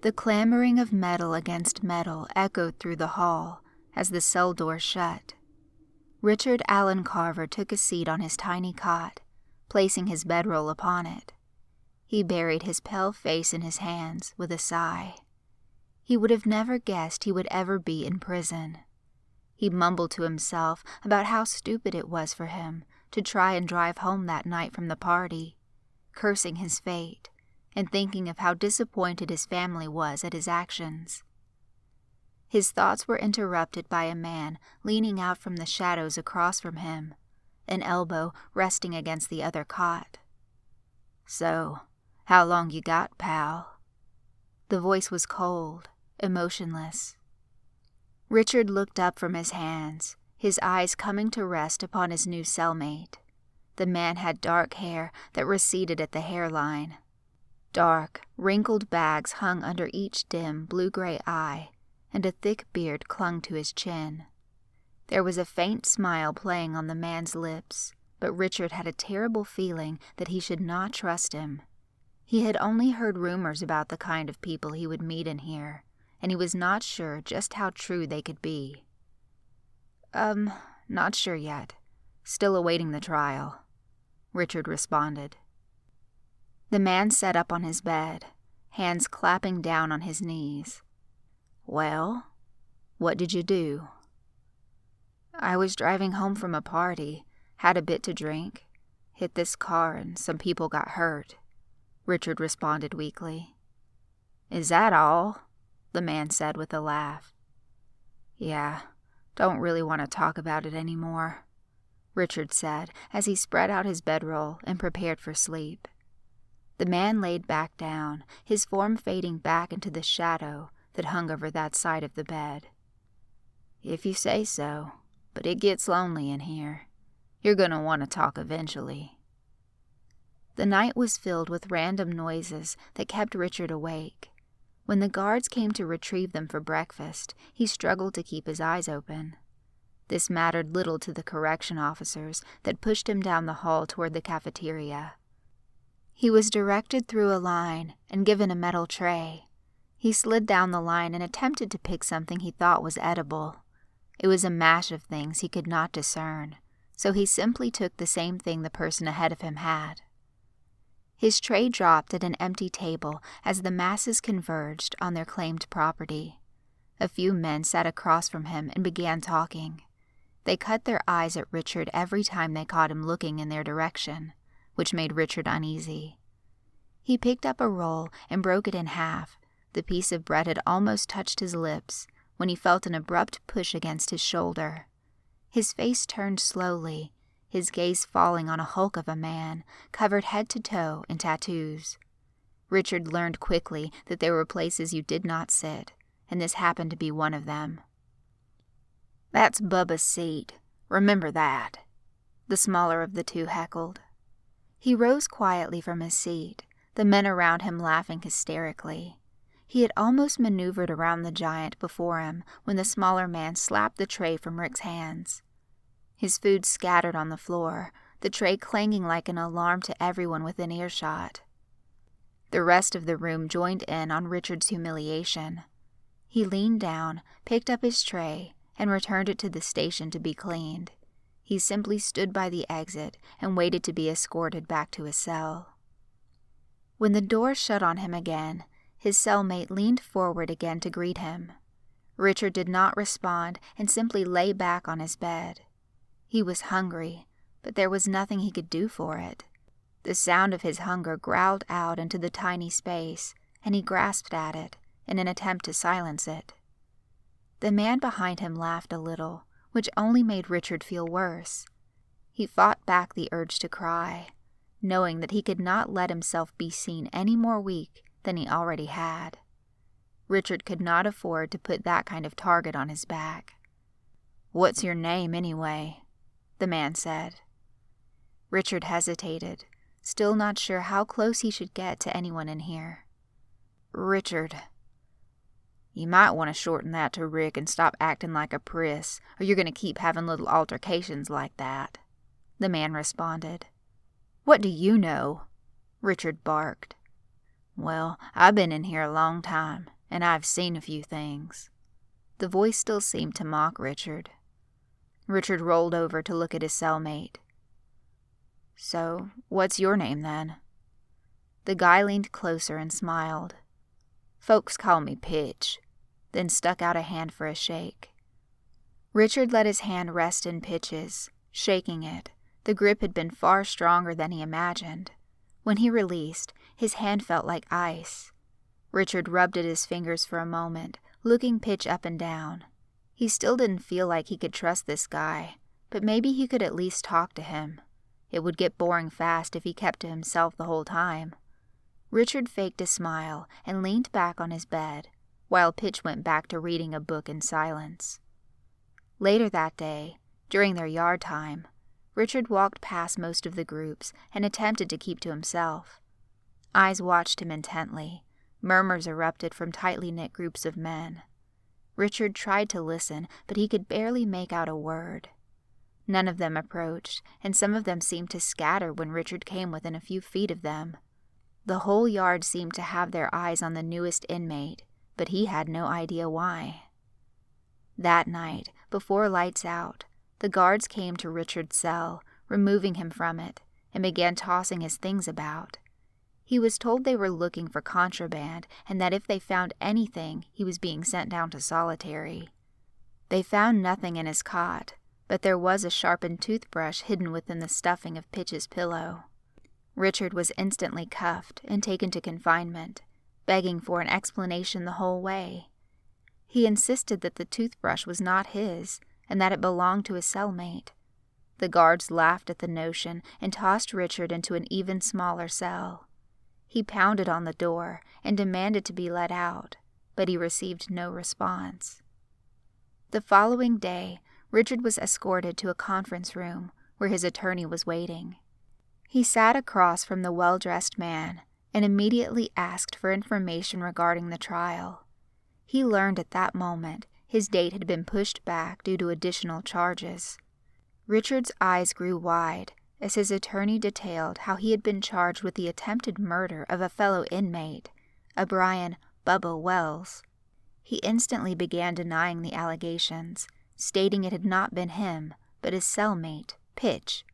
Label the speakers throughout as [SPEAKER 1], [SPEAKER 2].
[SPEAKER 1] The clamoring of metal against metal echoed through the hall as the cell door shut. Richard Allen Carver took a seat on his tiny cot, placing his bedroll upon it. He buried his pale face in his hands with a sigh. He would have never guessed he would ever be in prison. He mumbled to himself about how stupid it was for him to try and drive home that night from the party, cursing his fate and thinking of how disappointed his family was at his actions. His thoughts were interrupted by a man leaning out from the shadows across from him, an elbow resting against the other cot. "So, how long you got, pal?" The voice was cold, emotionless. Richard looked up from his hands, his eyes coming to rest upon his new cellmate. The man had dark hair that receded at the hairline. Dark, wrinkled bags hung under each dim, blue-gray eye, and a thick beard clung to his chin. There was a faint smile playing on the man's lips, but Richard had a terrible feeling that he should not trust him. He had only heard rumors about the kind of people he would meet in here, and he was not sure just how true they could be. Not sure yet. Still awaiting the trial," Richard responded. The man sat up on his bed, hands clapping down on his knees. "Well, what did you do?" "I was driving home from a party, had a bit to drink, hit this car and some people got hurt," Richard responded weakly. "Is that all?" the man said with a laugh. "Yeah, don't really want to talk about it anymore," Richard said as he spread out his bedroll and prepared for sleep. The man laid back down, his form fading back into the shadow that hung over that side of the bed. "If you say so, but it gets lonely in here. You're going to want to talk eventually." The night was filled with random noises that kept Richard awake. When the guards came to retrieve them for breakfast, he struggled to keep his eyes open. This mattered little to the correction officers that pushed him down the hall toward the cafeteria. He was directed through a line and given a metal tray. He slid down the line and attempted to pick something he thought was edible. It was a mash of things he could not discern, so he simply took the same thing the person ahead of him had. His tray dropped at an empty table as the masses converged on their claimed property. A few men sat across from him and began talking. They cut their eyes at Richard every time they caught him looking in their direction, which made Richard uneasy. He picked up a roll and broke it in half. The piece of bread had almost touched his lips when he felt an abrupt push against his shoulder. His face turned slowly, his gaze falling on a hulk of a man, covered head to toe in tattoos. Richard learned quickly that there were places you did not sit, and this happened to be one of them. "That's Bubba's seat. Remember that," the smaller of the two heckled. He rose quietly from his seat, the men around him laughing hysterically. He had almost maneuvered around the giant before him when the smaller man slapped the tray from Rick's hands. His food scattered on the floor, the tray clanging like an alarm to everyone within earshot. The rest of the room joined in on Richard's humiliation. He leaned down, picked up his tray, and returned it to the station to be cleaned. He simply stood by the exit and waited to be escorted back to his cell. When the door shut on him again, his cellmate leaned forward again to greet him. Richard did not respond and simply lay back on his bed. He was hungry, but there was nothing he could do for it. The sound of his hunger growled out into the tiny space, and he grasped at it in an attempt to silence it. The man behind him laughed a little, which only made Richard feel worse. He fought back the urge to cry, knowing that he could not let himself be seen any more weak than he already had. Richard could not afford to put that kind of target on his back. "What's your name, anyway?" the man said. Richard hesitated, still not sure how close he should get to anyone in here. "Richard." "You might want to shorten that to Rick and stop acting like a priss, or you're going to keep having little altercations like that," the man responded. "What do you know?" Richard barked. Well, I've been in here a long time, and I've seen a few things. The voice still seemed to mock Richard. Richard rolled over to look at his cellmate. So, what's your name then? The guy leaned closer and smiled. Folks call me Pitch, then stuck out a hand for a shake. Richard let his hand rest in Pitch's, shaking it. The grip had been far stronger than he imagined. When he released, his hand felt like ice. Richard rubbed at his fingers for a moment, looking Pitch up and down. He still didn't feel like he could trust this guy, but maybe he could at least talk to him. It would get boring fast if he kept to himself the whole time. Richard faked a smile and leaned back on his bed, while Pitch went back to reading a book in silence. Later that day, during their yard time, Richard walked past most of the groups and attempted to keep to himself. Eyes watched him intently. Murmurs erupted from tightly knit groups of men. Richard tried to listen, but he could barely make out a word. None of them approached, and some of them seemed to scatter when Richard came within a few feet of them. The whole yard seemed to have their eyes on the newest inmate, but he had no idea why. That night, before lights out, the guards came to Richard's cell, removing him from it, and began tossing his things about. He was told they were looking for contraband, and that if they found anything, he was being sent down to solitary. They found nothing in his cot, but there was a sharpened toothbrush hidden within the stuffing of Pitch's pillow. Richard was instantly cuffed and taken to confinement, begging for an explanation the whole way. He insisted that the toothbrush was not his, and that it belonged to his cellmate. The guards laughed at the notion and tossed Richard into an even smaller cell. He pounded on the door and demanded to be let out, but he received no response. The following day, Richard was escorted to a conference room where his attorney was waiting. He sat across from the well-dressed man and immediately asked for information regarding the trial. He learned at that moment his date had been pushed back due to additional charges. Richard's eyes grew wide as his attorney detailed how he had been charged with the attempted murder of a fellow inmate, a Brian "Bubba" Wells. He instantly began denying the allegations, stating it had not been him, but his cellmate, Pitch.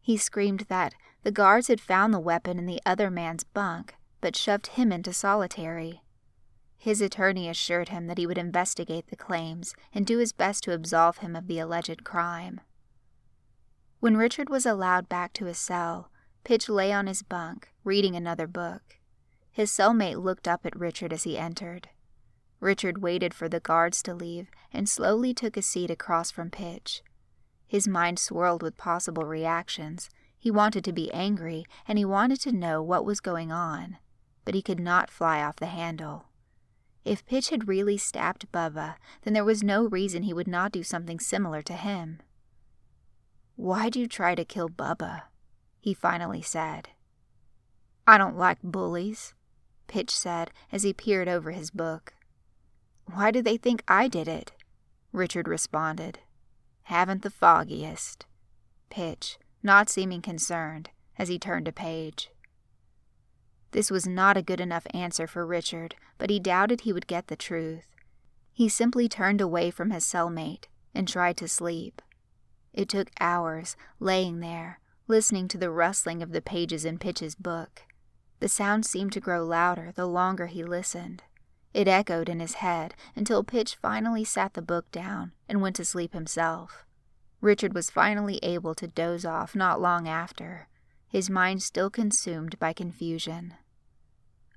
[SPEAKER 1] He screamed that the guards had found the weapon in the other man's bunk, but shoved him into solitary. His attorney assured him that he would investigate the claims and do his best to absolve him of the alleged crime. When Richard was allowed back to his cell, Pitch lay on his bunk, reading another book. His cellmate looked up at Richard as he entered. Richard waited for the guards to leave and slowly took a seat across from Pitch. His mind swirled with possible reactions. He wanted to be angry, and he wanted to know what was going on, but he could not fly off the handle. If Pitch had really stabbed Bubba, then there was no reason he would not do something similar to him. "Why'd you try to kill Bubba?" he finally said. "I don't like bullies," Pitch said as he peered over his book. "Why do they think I did it?" Richard responded. "Haven't the foggiest." Pitch, not seeming concerned, as he turned a page. This was not a good enough answer for Richard, but he doubted he would get the truth. He simply turned away from his cellmate and tried to sleep. It took hours, laying there, listening to the rustling of the pages in Pitch's book. The sound seemed to grow louder the longer he listened. It echoed in his head until Pitch finally sat the book down and went to sleep himself. Richard was finally able to doze off not long after, his mind still consumed by confusion.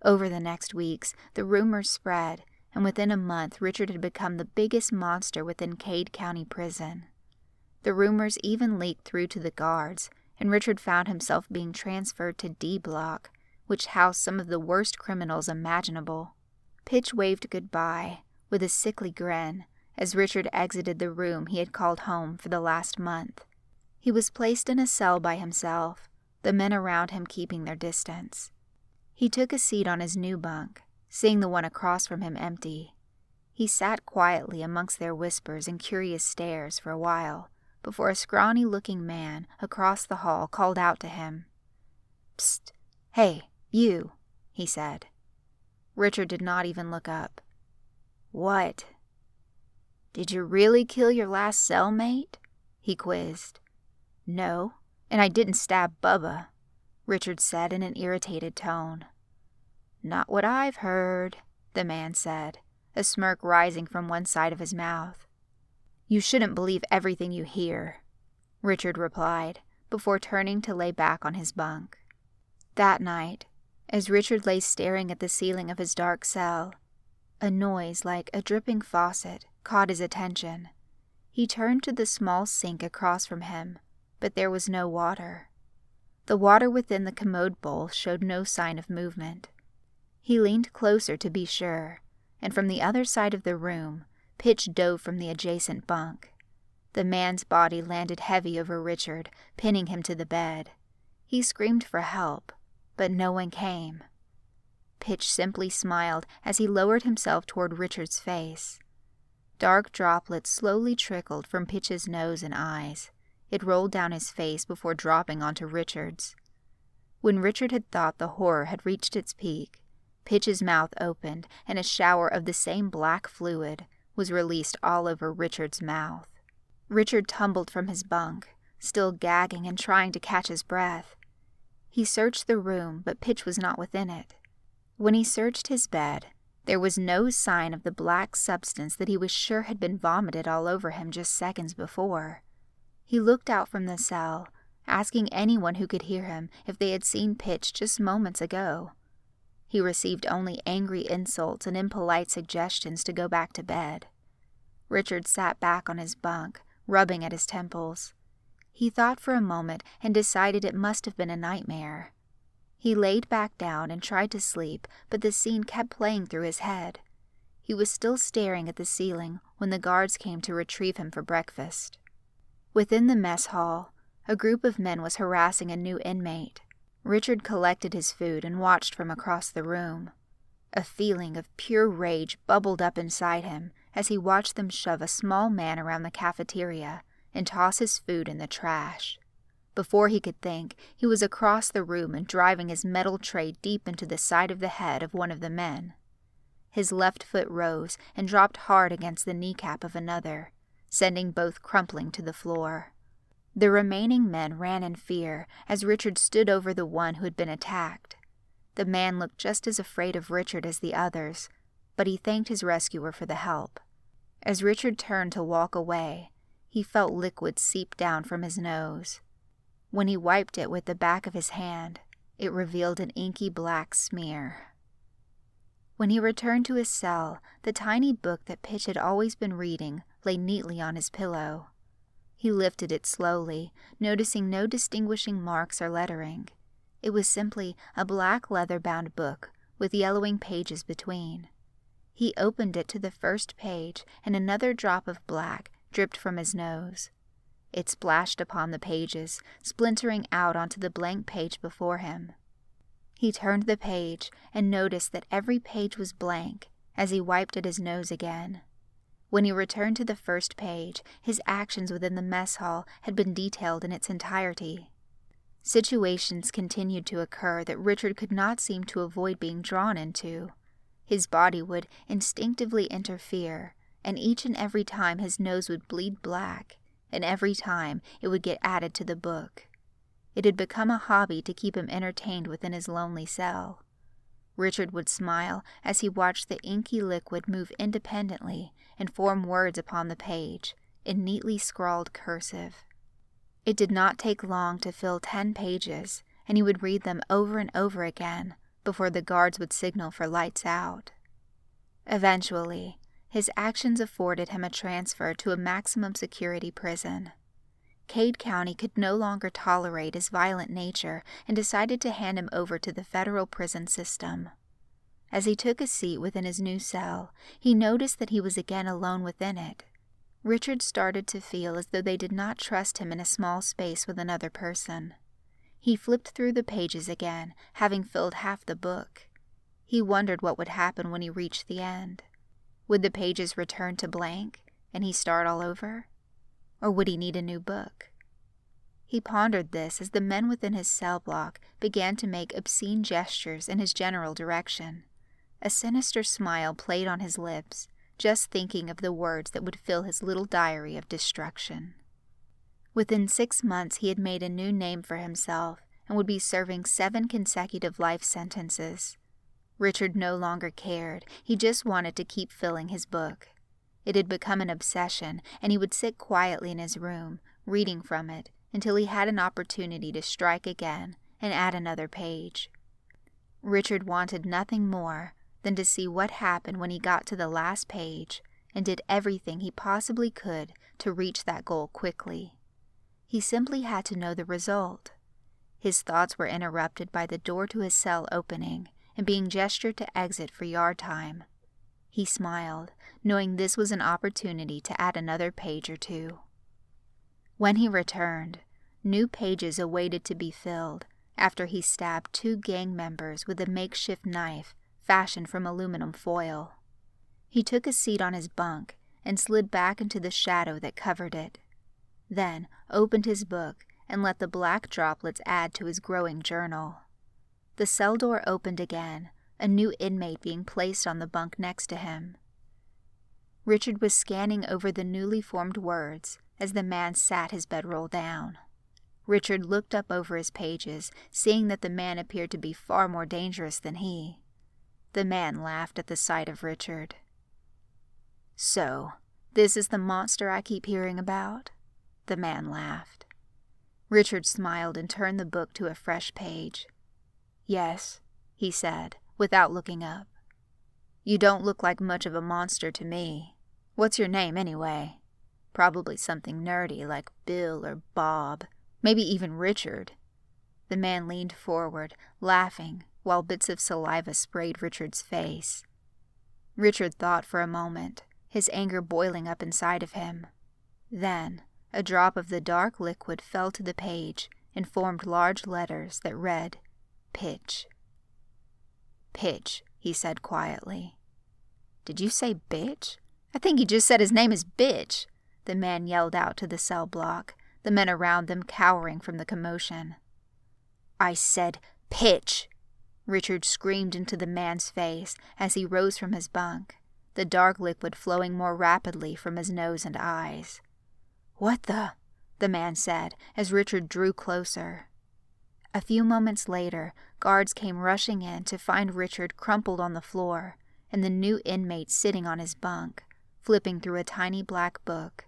[SPEAKER 1] Over the next weeks, the rumors spread, and within a month Richard had become the biggest monster within Cade County Prison. The rumors even leaked through to the guards, and Richard found himself being transferred to D Block, which housed some of the worst criminals imaginable. Pitch waved goodbye, with a sickly grin, as Richard exited the room he had called home for the last month. He was placed in a cell by himself, the men around him keeping their distance. He took a seat on his new bunk, seeing the one across from him empty. He sat quietly amongst their whispers and curious stares for a while, before a scrawny-looking man across the hall called out to him. "Psst! Hey, you!" he said. Richard did not even look up. "What?" "Did you really kill your last cellmate?" he quizzed. "No, and I didn't stab Bubba," Richard said in an irritated tone. "Not what I've heard," the man said, a smirk rising from one side of his mouth. "You shouldn't believe everything you hear," Richard replied, before turning to lay back on his bunk. That night, as Richard lay staring at the ceiling of his dark cell, a noise like a dripping faucet caught his attention. He turned to the small sink across from him, but there was no water. The water within the commode bowl showed no sign of movement. He leaned closer to be sure, and from the other side of the room, Pitch dove from the adjacent bunk. The man's body landed heavy over Richard, pinning him to the bed. He screamed for help, but no one came. Pitch simply smiled as he lowered himself toward Richard's face. Dark droplets slowly trickled from Pitch's nose and eyes. It rolled down his face before dropping onto Richard's. When Richard had thought the horror had reached its peak, Pitch's mouth opened and a shower of the same black fluid was released all over Richard's mouth. Richard tumbled from his bunk, still gagging and trying to catch his breath. He searched the room, but Pitch was not within it. When he searched his bed, there was no sign of the black substance that he was sure had been vomited all over him just seconds before. He looked out from the cell, asking anyone who could hear him if they had seen Pitch just moments ago. He received only angry insults and impolite suggestions to go back to bed. Richard sat back on his bunk, rubbing at his temples. He thought for a moment and decided it must have been a nightmare. He laid back down and tried to sleep, but the scene kept playing through his head. He was still staring at the ceiling when the guards came to retrieve him for breakfast. Within the mess hall, a group of men was harassing a new inmate. Richard collected his food and watched from across the room. A feeling of pure rage bubbled up inside him as he watched them shove a small man around the cafeteria and toss his food in the trash. Before he could think, he was across the room and driving his metal tray deep into the side of the head of one of the men. His left foot rose and dropped hard against the kneecap of another, sending both crumpling to the floor. The remaining men ran in fear as Richard stood over the one who had been attacked. The man looked just as afraid of Richard as the others, but he thanked his rescuer for the help. As Richard turned to walk away, he felt liquid seep down from his nose. When he wiped it with the back of his hand, it revealed an inky black smear. When he returned to his cell, the tiny book that Pitch had always been reading lay neatly on his pillow. He lifted it slowly, noticing no distinguishing marks or lettering. It was simply a black leather-bound book with yellowing pages between. He opened it to the first page, and another drop of black dripped from his nose. It splashed upon the pages, splintering out onto the blank page before him. He turned the page and noticed that every page was blank as he wiped at his nose again. When he returned to the first page, his actions within the mess hall had been detailed in its entirety. Situations continued to occur that Richard could not seem to avoid being drawn into. His body would instinctively interfere, and each and every time his nose would bleed black, and every time it would get added to the book. It had become a hobby to keep him entertained within his lonely cell. Richard would smile as he watched the inky liquid move independently and form words upon the page, in neatly scrawled cursive. It did not take long to fill 10 pages, and he would read them over and over again before the guards would signal for lights out. Eventually, his actions afforded him a transfer to a maximum security prison. Cade County could no longer tolerate his violent nature and decided to hand him over to the federal prison system. As he took a seat within his new cell, he noticed that he was again alone within it. Richard started to feel as though they did not trust him in a small space with another person. He flipped through the pages again, having filled half the book. He wondered what would happen when he reached the end. Would the pages return to blank, and he start all over? Or would he need a new book? He pondered this as the men within his cell block began to make obscene gestures in his general direction. A sinister smile played on his lips, just thinking of the words that would fill his little diary of destruction. Within 6 months, he had made a new name for himself and would be serving 7 consecutive life sentences. Richard no longer cared. He just wanted to keep filling his book. It had become an obsession, and he would sit quietly in his room, reading from it, until he had an opportunity to strike again and add another page. Richard wanted nothing more than to see what happened when he got to the last page and did everything he possibly could to reach that goal quickly. He simply had to know the result. His thoughts were interrupted by the door to his cell opening and being gestured to exit for yard time. He smiled, knowing this was an opportunity to add another page or two. When he returned, new pages awaited to be filled after he stabbed 2 gang members with a makeshift knife fashioned from aluminum foil. He took a seat on his bunk and slid back into the shadow that covered it. Then opened his book and let the black droplets add to his growing journal. The cell door opened again, a new inmate being placed on the bunk next to him. Richard was scanning over the newly formed words as the man sat his bedroll down. Richard looked up over his pages, seeing that the man appeared to be far more dangerous than he. The man laughed at the sight of Richard. "So, this is the monster I keep hearing about?" The man laughed. Richard smiled and turned the book to a fresh page. "Yes," he said, without looking up. "You don't look like much of a monster to me. What's your name, anyway? Probably something nerdy like Bill or Bob, maybe even Richard." The man leaned forward, laughing, while bits of saliva sprayed Richard's face. Richard thought for a moment, his anger boiling up inside of him. Then, a drop of the dark liquid fell to the page and formed large letters that read, "Pitch." "Pitch," he said quietly. "Did you say bitch? I think he just said his name is Bitch," the man yelled out to the cell block, the men around them cowering from the commotion. "I said pitch," Richard screamed into the man's face as he rose from his bunk, the dark liquid flowing more rapidly from his nose and eyes. "What the man said as Richard drew closer. A few moments later, guards came rushing in to find Richard crumpled on the floor and the new inmate sitting on his bunk, flipping through a tiny black book.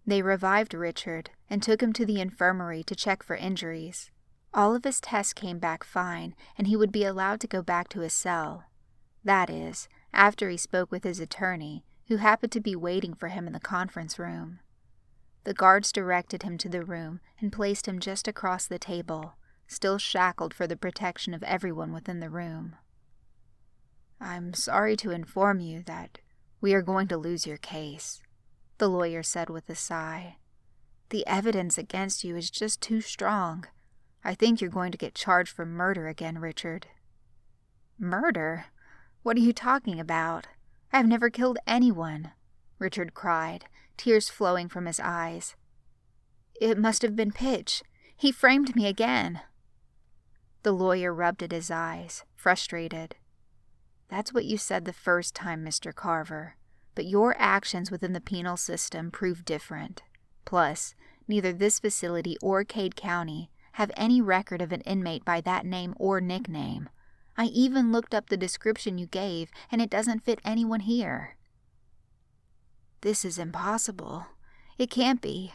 [SPEAKER 1] They revived Richard and took him to the infirmary to check for injuries. All of his tests came back fine, and he would be allowed to go back to his cell. That is, after he spoke with his attorney, who happened to be waiting for him in the conference room. The guards directed him to the room and placed him just across the table, still shackled for the protection of everyone within the room. "I'm sorry to inform you that we are going to lose your case," the lawyer said with a sigh. "The evidence against you is just too strong. I think you're going to get charged for murder again, Richard." "Murder? What are you talking about? I have never killed anyone," Richard cried, tears flowing from his eyes. "It must have been Pitch. He framed me again." The lawyer rubbed at his eyes, frustrated. "That's what you said the first time, Mr. Carver, but your actions within the penal system prove different. Plus, neither this facility or Cade County have any record of an inmate by that name or nickname. I even looked up the description you gave, and it doesn't fit anyone here." "This is impossible. It can't be.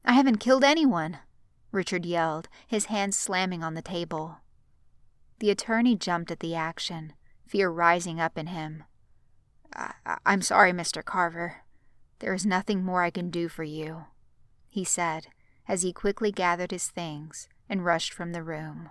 [SPEAKER 1] I haven't killed anyone," Richard yelled, his hands slamming on the table. The attorney jumped at the action, fear rising up in him. I'm sorry, Mr. Carver. There is nothing more I can do for you," he said, as he quickly gathered his things and rushed from the room.